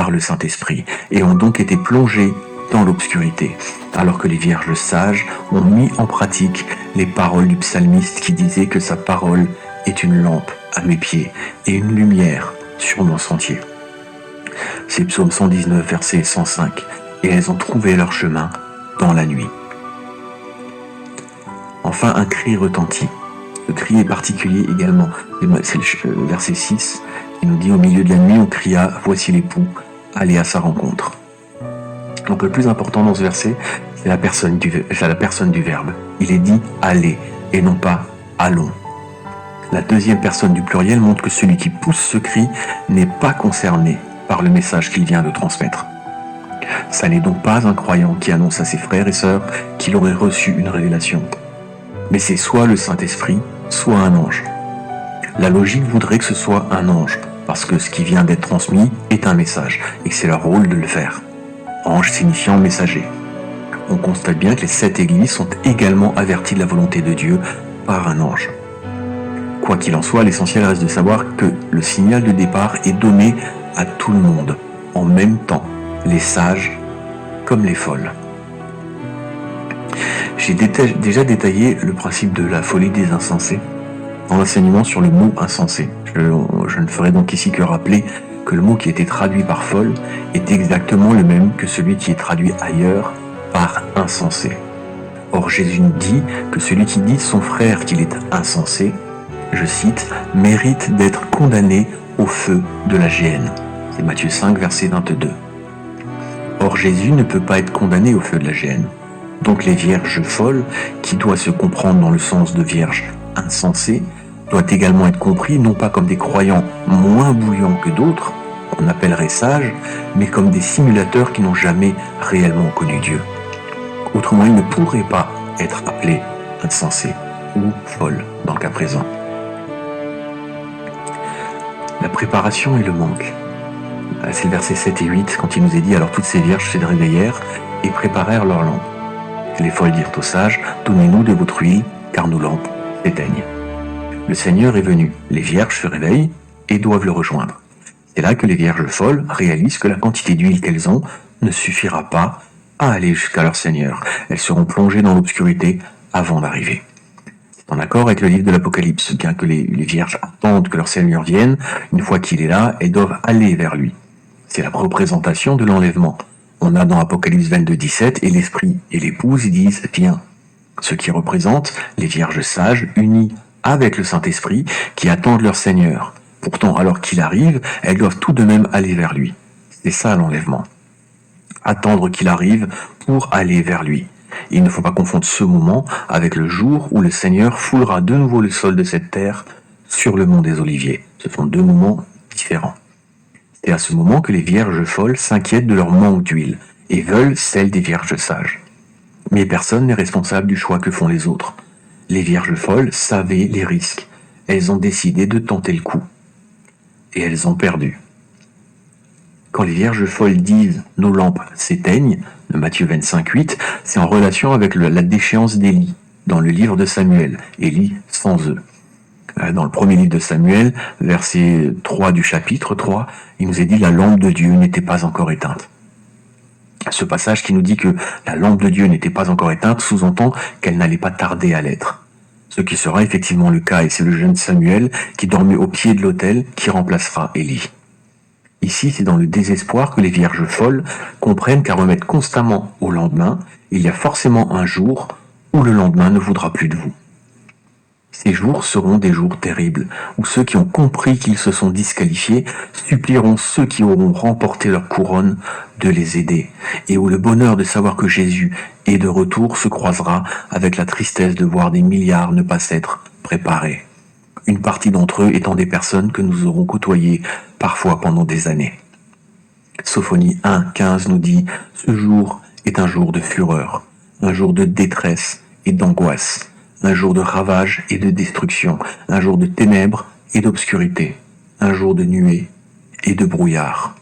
par le Saint-Esprit et ont donc été plongés dans l'obscurité, alors que les vierges sages ont mis en pratique les paroles du psalmiste qui disait que sa parole est une lampe à mes pieds et une lumière sur mon sentier. C'est Psaume 119, verset 105, et elles ont trouvé leur chemin dans la nuit. Enfin, un cri retentit. Le cri est particulier également. C'est le verset 6 qui nous dit « Au milieu de la nuit, on cria, voici l'époux, allez à sa rencontre ». Donc le plus important dans ce verset, c'est la personne du verbe. Il est dit « allez » et non pas « allons ». La deuxième personne du pluriel montre que celui qui pousse ce cri n'est pas concerné par le message qu'il vient de transmettre. Ça n'est donc pas un croyant qui annonce à ses frères et sœurs qu'il aurait reçu une révélation. Mais c'est soit le Saint-Esprit, soit un ange. La logique voudrait que ce soit un ange, parce que ce qui vient d'être transmis est un message, et que c'est leur rôle de le faire. Ange signifiant messager. On constate bien que les 7 églises sont également averties de la volonté de Dieu par un ange. Quoi qu'il en soit, l'essentiel reste de savoir que le signal de départ est donné à tout le monde, en même temps, les sages comme les folles. J'ai déjà détaillé le principe de la folie des insensés dans l'enseignement sur le mot insensé. Je ne ferai donc ici que rappeler que le mot qui a été traduit par folle est exactement le même que celui qui est traduit ailleurs par insensé. Or Jésus nous dit que celui qui dit de son frère qu'il est insensé, je cite, mérite d'être condamné au feu de la géhenne. C'est Matthieu 5, verset 22. Or Jésus ne peut pas être condamné au feu de la géhenne. Donc les vierges folles, qui doit se comprendre dans le sens de vierges insensées, doit également être compris non pas comme des croyants moins bouillants que d'autres, qu'on appellerait sages, mais comme des simulateurs qui n'ont jamais réellement connu Dieu. Autrement, ils ne pourraient pas être appelés insensés ou folles dans le cas présent. La préparation et le manque. C'est le verset 7 et 8 quand il nous est dit « Alors toutes ces vierges se réveillèrent et préparèrent leurs lampes. Les folles dirent aux sages « Donnez-nous de votre huile, car nos lampes s'éteignent. » Le Seigneur est venu, les vierges se réveillent et doivent le rejoindre. C'est là que les vierges folles réalisent que la quantité d'huile qu'elles ont ne suffira pas à aller jusqu'à leur Seigneur. Elles seront plongées dans l'obscurité avant d'arriver. C'est en accord avec le livre de l'Apocalypse, bien que les vierges attendent que leur Seigneur vienne, une fois qu'il est là, elles doivent aller vers lui. C'est la représentation de l'enlèvement. On a dans Apocalypse 22, 17, et l'esprit et l'épouse disent « Viens ». Ce qui représente les vierges sages unies avec le Saint-Esprit qui attendent leur Seigneur. Pourtant, alors qu'il arrive, elles doivent tout de même aller vers lui. C'est ça l'enlèvement. Attendre qu'il arrive pour aller vers lui. Et il ne faut pas confondre ce moment avec le jour où le Seigneur foulera de nouveau le sol de cette terre sur le mont des Oliviers. Ce sont deux moments différents. C'est à ce moment que les vierges folles s'inquiètent de leur manque d'huile et veulent celle des vierges sages. Mais personne n'est responsable du choix que font les autres. Les vierges folles savaient les risques. Elles ont décidé de tenter le coup. Et elles ont perdu. Quand les vierges folles disent « nos lampes s'éteignent », de Matthieu 25, 8, c'est en relation avec la déchéance d'Élie, dans le livre de Samuel, Élie sans eux. Dans le premier livre de Samuel, verset 3 du chapitre 3, il nous est dit « la lampe de Dieu n'était pas encore éteinte ». Ce passage qui nous dit que la lampe de Dieu n'était pas encore éteinte sous-entend qu'elle n'allait pas tarder à l'être. Ce qui sera effectivement le cas, et c'est le jeune Samuel qui dormait au pied de l'autel qui remplacera Élie. Ici, c'est dans le désespoir que les vierges folles comprennent qu'à remettre constamment au lendemain, il y a forcément un jour où le lendemain ne voudra plus de vous. Ces jours seront des jours terribles, où ceux qui ont compris qu'ils se sont disqualifiés supplieront ceux qui auront remporté leur couronne de les aider, et où le bonheur de savoir que Jésus est de retour se croisera avec la tristesse de voir des milliards ne pas s'être préparés. Une partie d'entre eux étant des personnes que nous aurons côtoyées parfois pendant des années. Sophonie 1, 15 nous dit « Ce jour est un jour de fureur, un jour de détresse et d'angoisse, un jour de ravage et de destruction, un jour de ténèbres et d'obscurité, un jour de nuée et de brouillard. »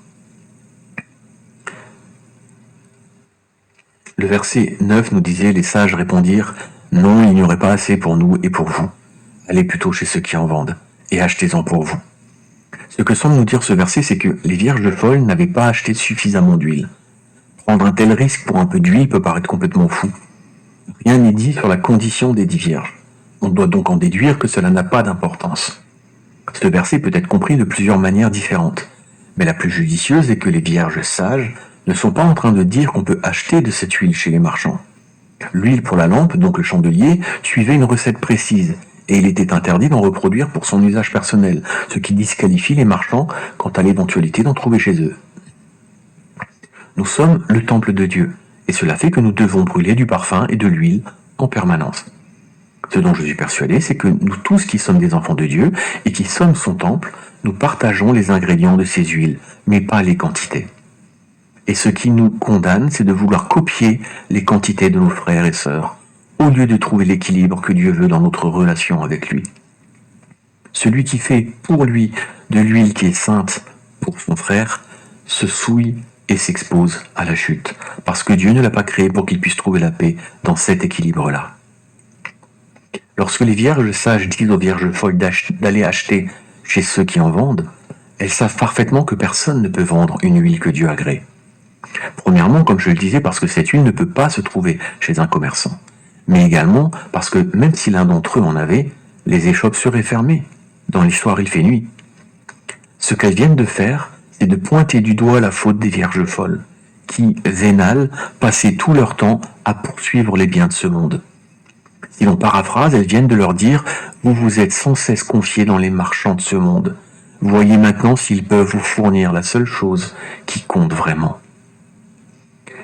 Le verset 9 nous disait « Les sages répondirent « Non, il n'y aurait pas assez pour nous et pour vous. Allez plutôt chez ceux qui en vendent, et achetez-en pour vous. » Ce que semble nous dire ce verset, c'est que les vierges folles n'avaient pas acheté suffisamment d'huile. Prendre un tel risque pour un peu d'huile peut paraître complètement fou. Rien n'est dit sur la condition des 10 vierges. On doit donc en déduire que cela n'a pas d'importance. Ce verset peut être compris de plusieurs manières différentes, mais la plus judicieuse est que les vierges sages ne sont pas en train de dire qu'on peut acheter de cette huile chez les marchands. L'huile pour la lampe, donc le chandelier, suivait une recette précise, et il était interdit d'en reproduire pour son usage personnel, ce qui disqualifie les marchands quant à l'éventualité d'en trouver chez eux. Nous sommes le temple de Dieu, et cela fait que nous devons brûler du parfum et de l'huile en permanence. Ce dont je suis persuadé, c'est que nous tous qui sommes des enfants de Dieu et qui sommes son temple, nous partageons les ingrédients de ces huiles, mais pas les quantités. Et ce qui nous condamne, c'est de vouloir copier les quantités de nos frères et sœurs, au lieu de trouver l'équilibre que Dieu veut dans notre relation avec lui. Celui qui fait pour lui de l'huile qui est sainte pour son frère, se souille et s'expose à la chute, parce que Dieu ne l'a pas créé pour qu'il puisse trouver la paix dans cet équilibre-là. Lorsque les vierges sages disent aux vierges folles d'aller acheter chez ceux qui en vendent, elles savent parfaitement que personne ne peut vendre une huile que Dieu agrée. Premièrement, comme je le disais, parce que cette huile ne peut pas se trouver chez un commerçant. Mais également parce que même si l'un d'entre eux en avait, les échoppes seraient fermées. Dans l'histoire, il fait nuit. Ce qu'elles viennent de faire, c'est de pointer du doigt la faute des vierges folles, qui, vénales, passaient tout leur temps à poursuivre les biens de ce monde. Si l'on paraphrase, elles viennent de leur dire « Vous vous êtes sans cesse confiés dans les marchands de ce monde. Voyez maintenant s'ils peuvent vous fournir la seule chose qui compte vraiment. »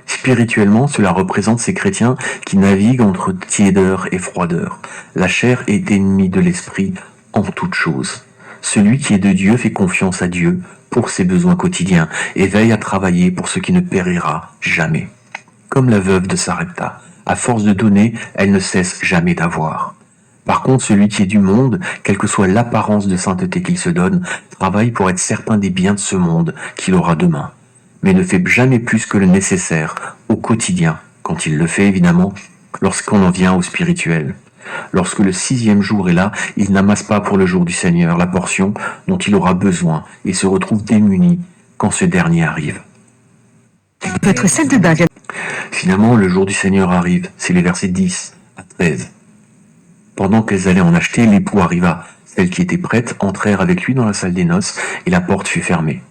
Spirituellement, cela représente ces chrétiens qui naviguent entre tiédeur et froideur. La chair est ennemie de l'esprit en toutes choses. Celui qui est de Dieu fait confiance à Dieu pour ses besoins quotidiens et veille à travailler pour ce qui ne périra jamais. Comme la veuve de Sarepta, à force de donner, elle ne cesse jamais d'avoir. Par contre, celui qui est du monde, quelle que soit l'apparence de sainteté qu'il se donne, travaille pour être certain des biens de ce monde qu'il aura demain, mais ne fait jamais plus que le nécessaire au quotidien, quand il le fait évidemment, lorsqu'on en vient au spirituel. Lorsque le 6e jour est là, il n'amasse pas pour le jour du Seigneur la portion dont il aura besoin et se retrouve démuni quand ce dernier arrive. Votre salle de bain vient... Finalement, le jour du Seigneur arrive, c'est les versets 10 à 13. Pendant qu'elles allaient en acheter, l'époux arriva. Celles qui étaient prêtes entrèrent avec lui dans la salle des noces, et la porte fut fermée.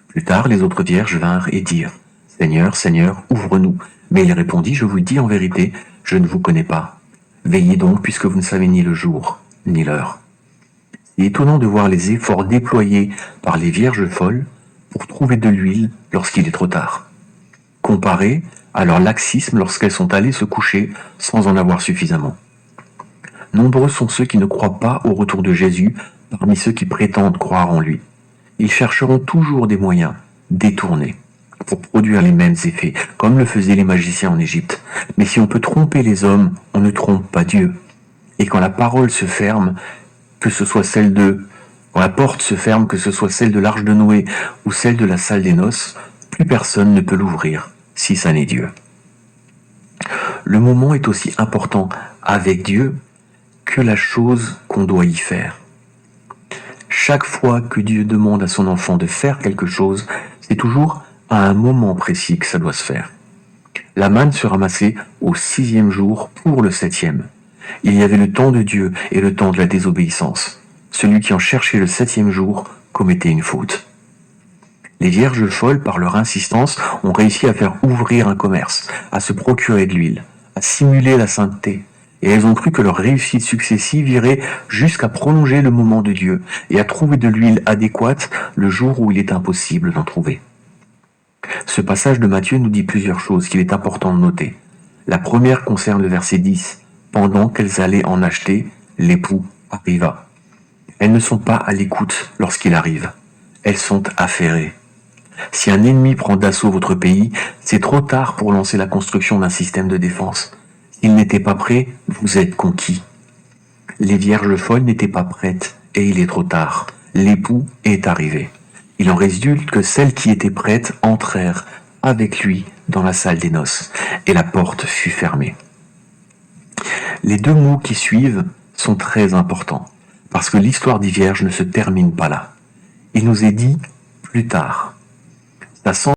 Plus tard, les autres vierges vinrent et dirent « Seigneur, Seigneur, ouvre-nous » Mais il répondit « Je vous dis en vérité, je ne vous connais pas. Veillez donc, puisque vous ne savez ni le jour, ni l'heure. » C'est étonnant de voir les efforts déployés par les vierges folles pour trouver de l'huile lorsqu'il est trop tard, comparé à leur laxisme lorsqu'elles sont allées se coucher sans en avoir suffisamment. Nombreux sont ceux qui ne croient pas au retour de Jésus parmi ceux qui prétendent croire en lui. Ils chercheront toujours des moyens détournés pour produire les mêmes effets, comme le faisaient les magiciens en Égypte. Mais si on peut tromper les hommes, on ne trompe pas Dieu. Et quand la parole se ferme, que ce soit quand la porte se ferme, que ce soit celle de l'arche de Noé ou celle de la salle des noces, plus personne ne peut l'ouvrir, si ça n'est Dieu. Le moment est aussi important avec Dieu que la chose qu'on doit y faire. Chaque fois que Dieu demande à son enfant de faire quelque chose, c'est toujours à un moment précis que ça doit se faire. La manne se ramassait au 6e jour pour le 7e. Il y avait le temps de Dieu et le temps de la désobéissance. Celui qui en cherchait le 7e jour commettait une faute. Les vierges folles, par leur insistance, ont réussi à faire ouvrir un commerce, à se procurer de l'huile, à simuler la sainteté. Et elles ont cru que leur réussite successive irait jusqu'à prolonger le moment de Dieu et à trouver de l'huile adéquate le jour où il est impossible d'en trouver. Ce passage de Matthieu nous dit plusieurs choses qu'il est important de noter. La première concerne le verset 10. Pendant qu'elles allaient en acheter, l'époux arriva. Elles ne sont pas à l'écoute lorsqu'il arrive. Elles sont affairées. Si un ennemi prend d'assaut votre pays, c'est trop tard pour lancer la construction d'un système de défense. S'il n'était pas prêt, vous êtes conquis. Les vierges folles n'étaient pas prêtes, et il est trop tard. L'époux est arrivé. Il en résulte que celles qui étaient prêtes entrèrent avec lui dans la salle des noces, et la porte fut fermée. Les 2 mots qui suivent sont très importants, parce que l'histoire des vierges ne se termine pas là. Il nous est dit plus tard. Ça sent